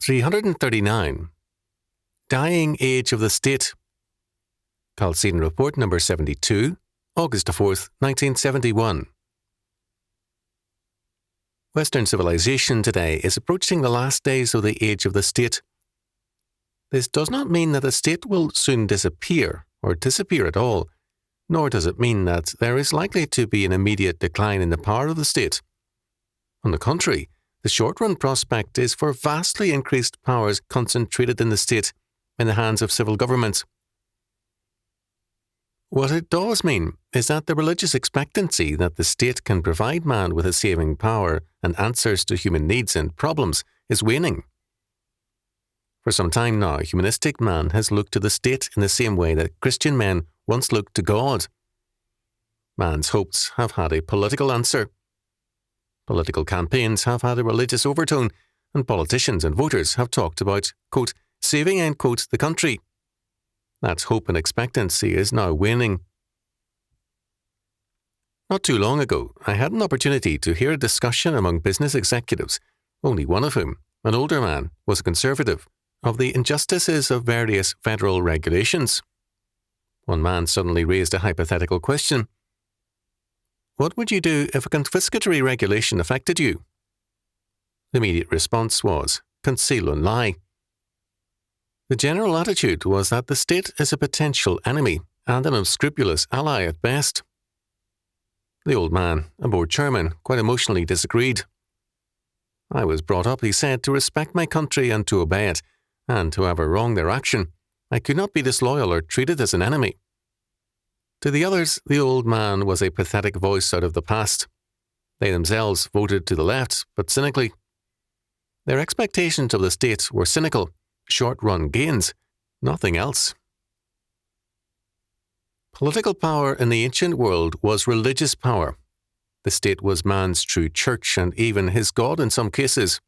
339. Dying Age of the State. Chalcedon Report number 72, August 4th, 1971. Western civilization today is approaching the last days of the age of the state. This does not mean that the state will soon disappear or disappear at all, nor does it mean that there is likely to be an immediate decline in the power of the state. On the contrary, the short-run prospect is for vastly increased powers concentrated in the state, in the hands of civil governments. What it does mean is that the religious expectancy that the state can provide man with a saving power and answers to human needs and problems is waning. For some time now, humanistic man has looked to the state in the same way that Christian men once looked to God. Man's hopes have had a political answer. Political campaigns have had a religious overtone, and politicians and voters have talked about, quote, saving, end quote, the country. That hope and expectancy is now waning. Not too long ago, I had an opportunity to hear a discussion among business executives, only one of whom, an older man, was a conservative, of the injustices of various federal regulations. One man suddenly raised a hypothetical question. What would you do if a confiscatory regulation affected you? The immediate response was, conceal and lie. The general attitude was that the state is a potential enemy and an unscrupulous ally at best. The old man, a board chairman, quite emotionally disagreed. I was brought up, he said, to respect my country and to obey it, and however wrong their action, I could not be disloyal or treated as an enemy. To the others, the old man was a pathetic voice out of the past. They themselves voted to the left, but cynically. Their expectations of the state were cynical, short-run gains, nothing else. Political power in the ancient world was religious power. The state was man's true church and even his God in some cases.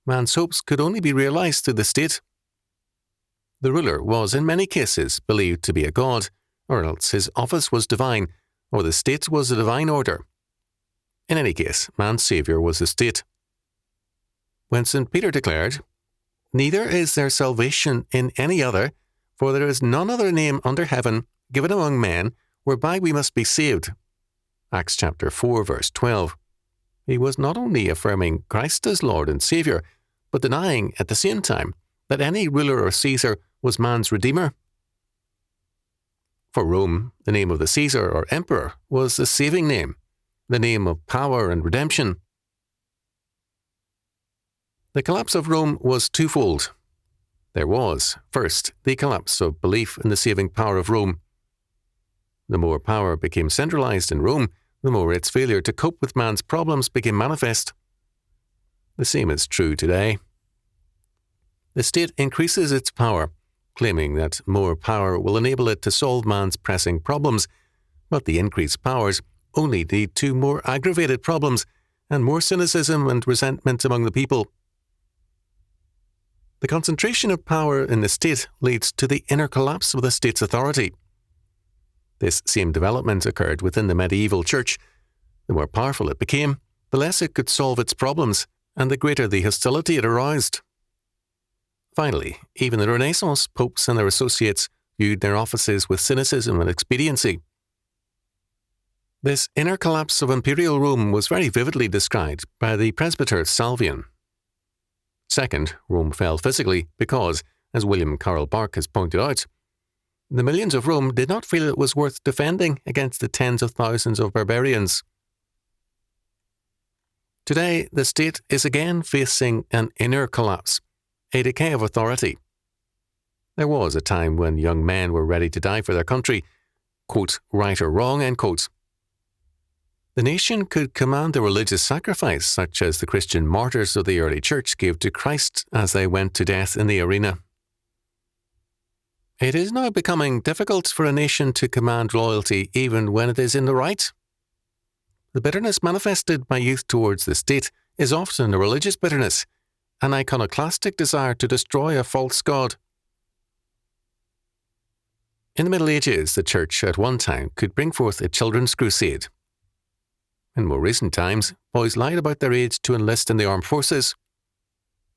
Man's hopes could only be realized through the state. The ruler was in many cases believed to be a god, or else his office was divine, or the state was a divine order. In any case, man's saviour was the state. When St. Peter declared, "Neither is there salvation in any other, for there is none other name under heaven given among men whereby we must be saved." Acts chapter 4, verse 12. He was not only affirming Christ as Lord and Saviour, but denying at the same time that any ruler or Caesar was man's redeemer. For Rome, the name of the Caesar or emperor was the saving name, the name of power and redemption. The collapse of Rome was twofold. There was, first, the collapse of belief in the saving power of Rome. The more power became centralized in Rome, the more its failure to cope with man's problems became manifest. The same is true today. The state increases its power, claiming that more power will enable it to solve man's pressing problems, but the increased powers only lead to more aggravated problems and more cynicism and resentment among the people. The concentration of power in the state leads to the inner collapse of the state's authority. This same development occurred within the medieval church. The more powerful it became, the less it could solve its problems, and the greater the hostility it aroused. Finally, even the Renaissance popes and their associates viewed their offices with cynicism and expediency. This inner collapse of imperial Rome was very vividly described by the presbyter Salvian. Second, Rome fell physically because, as William Carroll Bark has pointed out, the millions of Rome did not feel it was worth defending against the tens of thousands of barbarians. Today, the state is again facing an inner collapse, a decay of authority. There was a time when young men were ready to die for their country, quote, right or wrong, end quote. The nation could command a religious sacrifice such as the Christian martyrs of the early church gave to Christ as they went to death in the arena. It is now becoming difficult for a nation to command loyalty even when it is in the right. The bitterness manifested by youth towards the state is often a religious bitterness, an iconoclastic desire to destroy a false god. In the Middle Ages, the Church at one time could bring forth a children's crusade. In more recent times, boys lied about their age to enlist in the armed forces.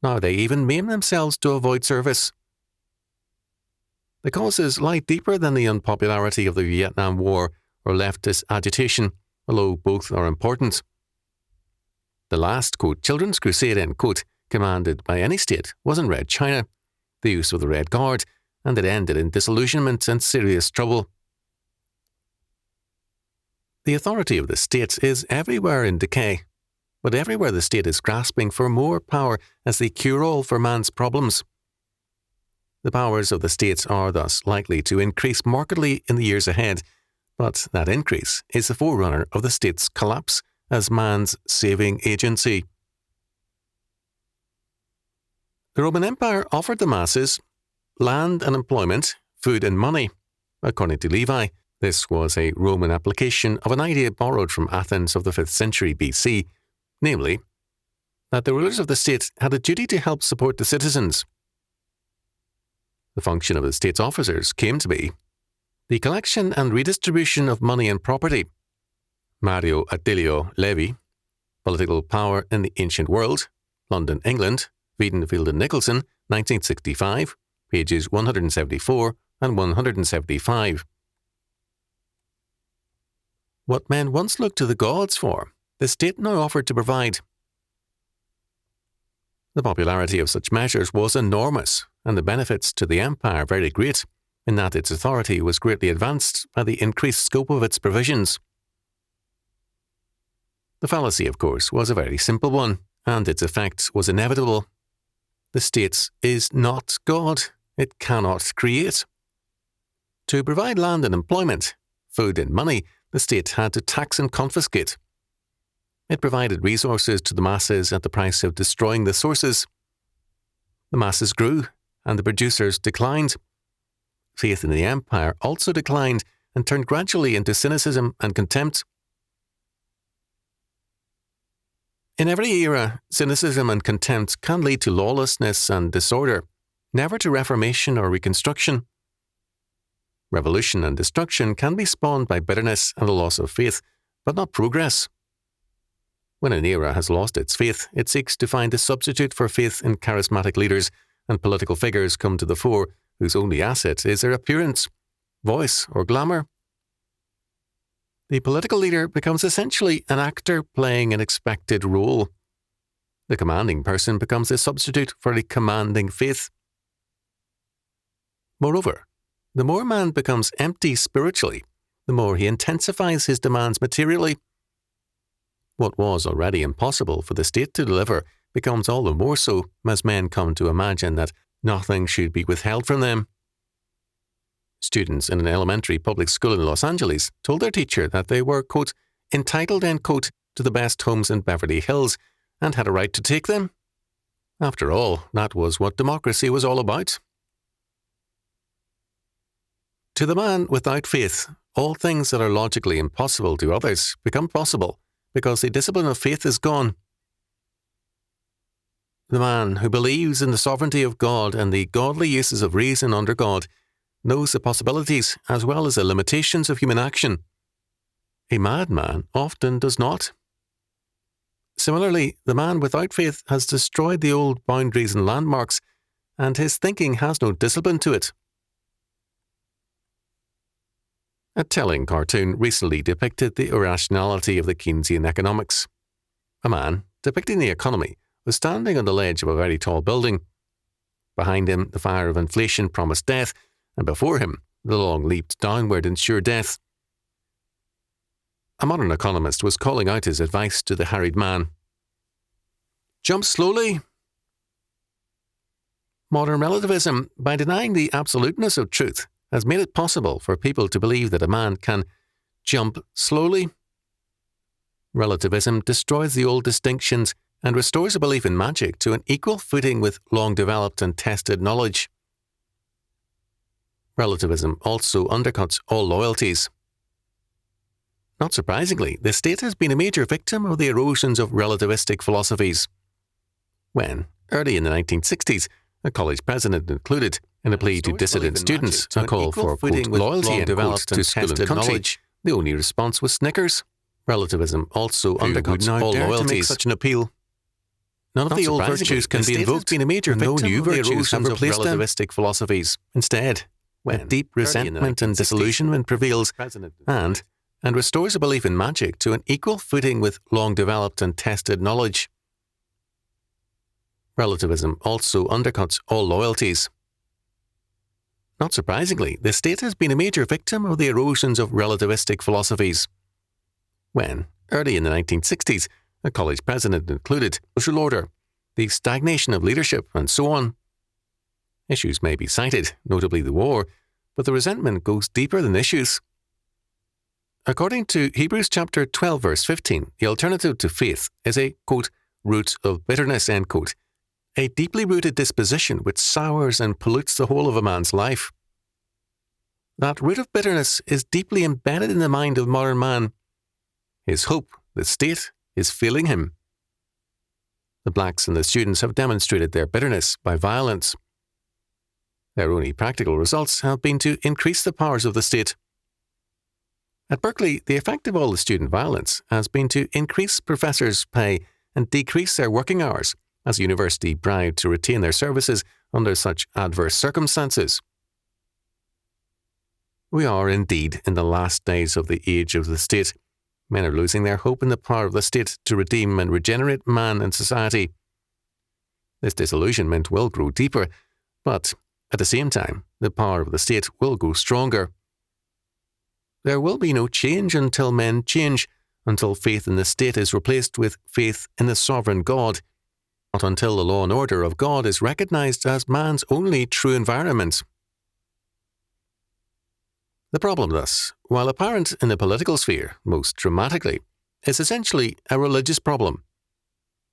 Now they even maim themselves to avoid service. The causes lie deeper than the unpopularity of the Vietnam War or leftist agitation, although both are important. The last, quote, children's crusade, end quote, commanded by any state was in Red China, the use of the Red Guard, and it ended in disillusionment and serious trouble. The authority of the state is everywhere in decay, but everywhere the state is grasping for more power as the cure-all for man's problems. The powers of the states are thus likely to increase markedly in the years ahead, but that increase is the forerunner of the state's collapse as man's saving agency. The Roman Empire offered the masses land and employment, food and money. According to Levi, this was a Roman application of an idea borrowed from Athens of the 5th century BC, namely, that the rulers of the state had a duty to help support the citizens. The function of the state's officers came to be the collection and redistribution of money and property. Mario Attilio Levi, Political Power in the Ancient World, London, England, Wiedenfield and Nicholson, 1965, pages 174 and 175. What men once looked to the gods for, the state now offered to provide. The popularity of such measures was enormous, and the benefits to the empire very great, in that its authority was greatly advanced by the increased scope of its provisions. The fallacy, of course, was a very simple one, and its effect was inevitable. The state is not God. It cannot create. To provide land and employment, food and money, the state had to tax and confiscate. It provided resources to the masses at the price of destroying the sources. The masses grew, and the producers declined. Faith in the empire also declined and turned gradually into cynicism and contempt. In every era, cynicism and contempt can lead to lawlessness and disorder, never to reformation or reconstruction. Revolution and destruction can be spawned by bitterness and the loss of faith, but not progress. When an era has lost its faith, it seeks to find a substitute for faith in charismatic leaders, and political figures come to the fore whose only asset is their appearance, voice, or glamour. The political leader becomes essentially an actor playing an expected role. The commanding person becomes a substitute for a commanding faith. Moreover, the more man becomes empty spiritually, the more he intensifies his demands materially. What was already impossible for the state to deliver becomes all the more so as men come to imagine that nothing should be withheld from them. Students in an elementary public school in Los Angeles told their teacher that they were, quote, entitled, end quote, to the best homes in Beverly Hills and had a right to take them. After all, that was what democracy was all about. To the man without faith, all things that are logically impossible to others become possible because the discipline of faith is gone. The man who believes in the sovereignty of God and the godly uses of reason under God knows the possibilities as well as the limitations of human action. A madman often does not. Similarly, the man without faith has destroyed the old boundaries and landmarks, and his thinking has no discipline to it. A telling cartoon recently depicted the irrationality of the Keynesian economics. A man, depicting the economy, was standing on the ledge of a very tall building. Behind him, the fire of inflation promised death, and before him, the long leaped downward in sure death. A modern economist was calling out his advice to the harried man. Jump slowly. Modern relativism, by denying the absoluteness of truth, has made it possible for people to believe that a man can jump slowly. Relativism destroys the old distinctions and restores a belief in magic to an equal footing with long-developed and tested knowledge. Relativism also undercuts all loyalties. Not surprisingly, the state has been a major victim of the erosions of relativistic philosophies. When, early in the 1960s, a college president included, in a plea to dissident students, a call for, quote, loyalty and developed to school and country, the only response was snickers. Relativism also undercuts all loyalties. Such an appeal. None of the old virtues can be invoked, been a major victim no new virtues have replaced relativistic philosophies. Instead, a deep resentment and disillusionment prevails and restores a belief in magic to an equal footing with long-developed and tested knowledge. Relativism also undercuts all loyalties. Not surprisingly, the state has been a major victim of the erosions of relativistic philosophies. When, early in the 1960s, a college president included social order, the stagnation of leadership, and so on. Issues may be cited, notably the war, but the resentment goes deeper than issues. According to Hebrews chapter 12, verse 15, the alternative to faith is a, quote, root of bitterness, end quote, a deeply rooted disposition which sours and pollutes the whole of a man's life. That root of bitterness is deeply embedded in the mind of modern man. His hope, the state, is failing him. The blacks and the students have demonstrated their bitterness by violence. Their only practical results have been to increase the powers of the state. At Berkeley, the effect of all the student violence has been to increase professors' pay and decrease their working hours, as the university bribed to retain their services under such adverse circumstances. We are indeed in the last days of the age of the state. Men are losing their hope in the power of the state to redeem and regenerate man and society. This disillusionment will grow deeper, but at the same time, the power of the state will grow stronger. There will be no change until men change, until faith in the state is replaced with faith in the sovereign God, not until the law and order of God is recognized as man's only true environment. The problem thus, while apparent in the political sphere most dramatically, is essentially a religious problem.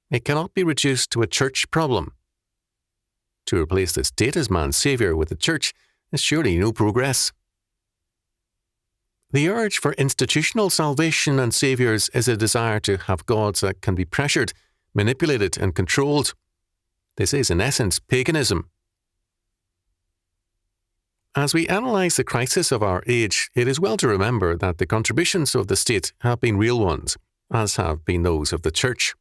It cannot be reduced to a church problem. To replace the state as man's saviour with the church is surely no progress. The urge for institutional salvation and saviours is a desire to have gods that can be pressured, manipulated and controlled. This is, in essence, paganism. As we analyse the crisis of our age, it is well to remember that the contributions of the state have been real ones, as have been those of the church.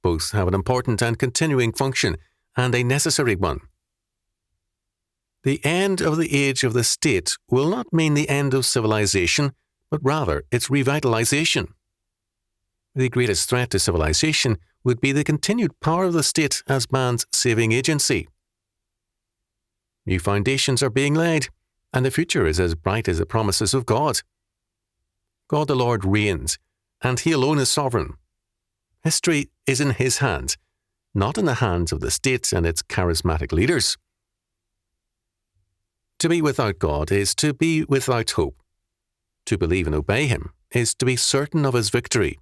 Both have an important and continuing function, and a necessary one. The end of the age of the state will not mean the end of civilization, but rather its revitalization. The greatest threat to civilization would be the continued power of the state as man's saving agency. New foundations are being laid, and the future is as bright as the promises of God. God the Lord reigns, and He alone is sovereign. History is in His hands, not in the hands of the state and its charismatic leaders. To be without God is to be without hope. To believe and obey Him is to be certain of His victory.